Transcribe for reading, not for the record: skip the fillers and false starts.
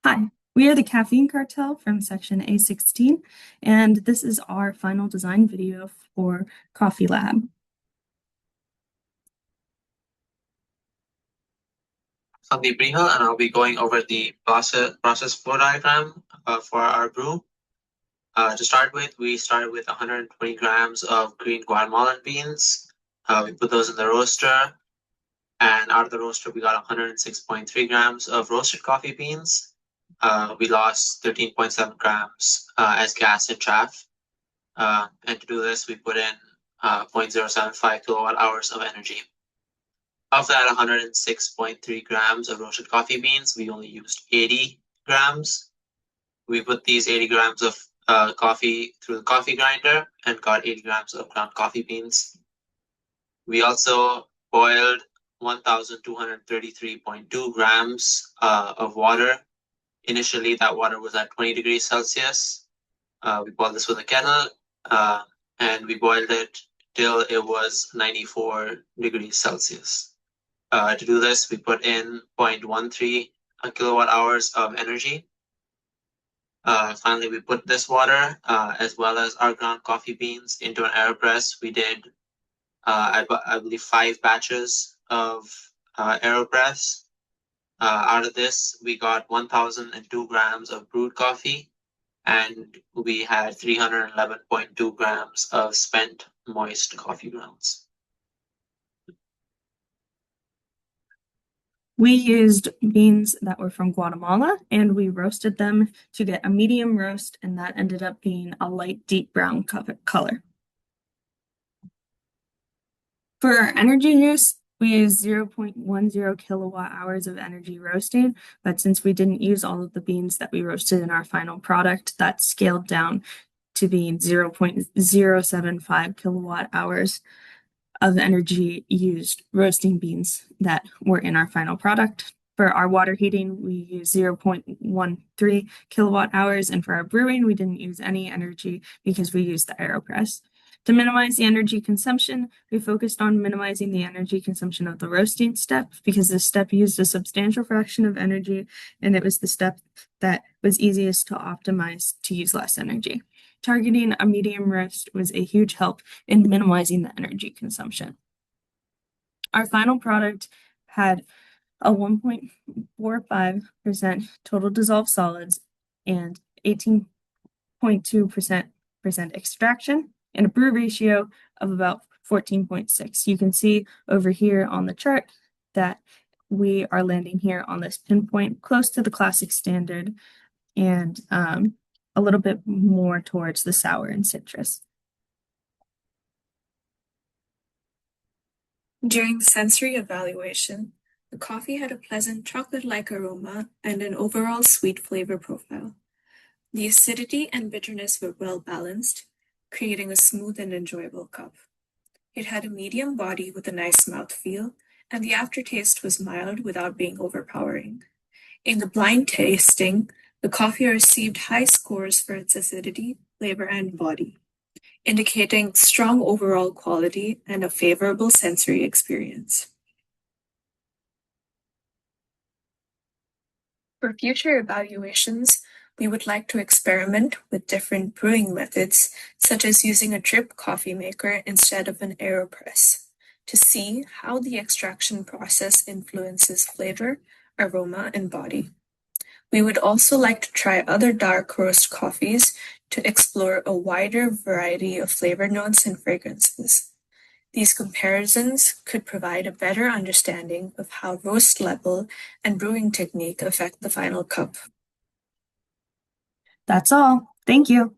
Hi, we are the Caffeine Cartel from section A16, and this is our final design video for Coffee Lab. Sandeep Reehal, and I'll be going over the process flow diagram for our brew. To start with, we started with 120 grams of green Guatemalan beans. We put those in the roaster, and out of the roaster, we got 106.3 grams of roasted coffee beans. We lost 13.7 grams as gas and chaff. And to do this, we put in 0.075 kilowatt hours of energy. Of that 106.3 grams of roasted coffee beans, we only used 80 grams. We put these 80 grams of coffee through the coffee grinder and got 80 grams of ground coffee beans. We also boiled 1,233.2 grams of water. Initially, that water was at 20 degrees Celsius. We boiled this with a kettle and we boiled it till it was 94 degrees Celsius. To do this, we put in 0.13 kilowatt hours of energy. Finally, we put this water as well as our ground coffee beans into an AeroPress. We did, I believe, 5 batches of AeroPress. Out of this, we got 1,002 grams of brewed coffee, and we had 311.2 grams of spent moist coffee grounds. We used beans that were from Guatemala, and we roasted them to get a medium roast, and that ended up being a light deep brown color. For our energy use, we used 0.10 kilowatt hours of energy roasting, but since we didn't use all of the beans that we roasted in our final product, that scaled down to being 0.075 kilowatt hours of energy used roasting beans that were in our final product. For our water heating, we use 0.13 kilowatt hours, and for our brewing, we didn't use any energy because we used the AeroPress. To minimize the energy consumption, we focused on minimizing the energy consumption of the roasting step because this step used a substantial fraction of energy, and it was the step that was easiest to optimize to use less energy. Targeting a medium roast was a huge help in minimizing the energy consumption. Our final product had a 1.45% total dissolved solids and 18.2% extraction and a brew ratio of about 14.6. You can see over here on the chart that we are landing here on this pinpoint close to the classic standard and a little bit more towards the sour and citrus. During the sensory evaluation, the coffee had a pleasant chocolate-like aroma and an overall sweet flavor profile. The acidity and bitterness were well balanced, creating a smooth and enjoyable cup. It had a medium body with a nice mouthfeel, and the aftertaste was mild without being overpowering. In the blind tasting, the coffee received high scores for its acidity, flavor, and body, indicating strong overall quality and a favorable sensory experience. For future evaluations, we would like to experiment with different brewing methods, such as using a drip coffee maker instead of an AeroPress, to see how the extraction process influences flavor, aroma, and body. We would also like to try other dark roast coffees to explore a wider variety of flavor notes and fragrances. These comparisons could provide a better understanding of how roast level and brewing technique affect the final cup. That's all. Thank you.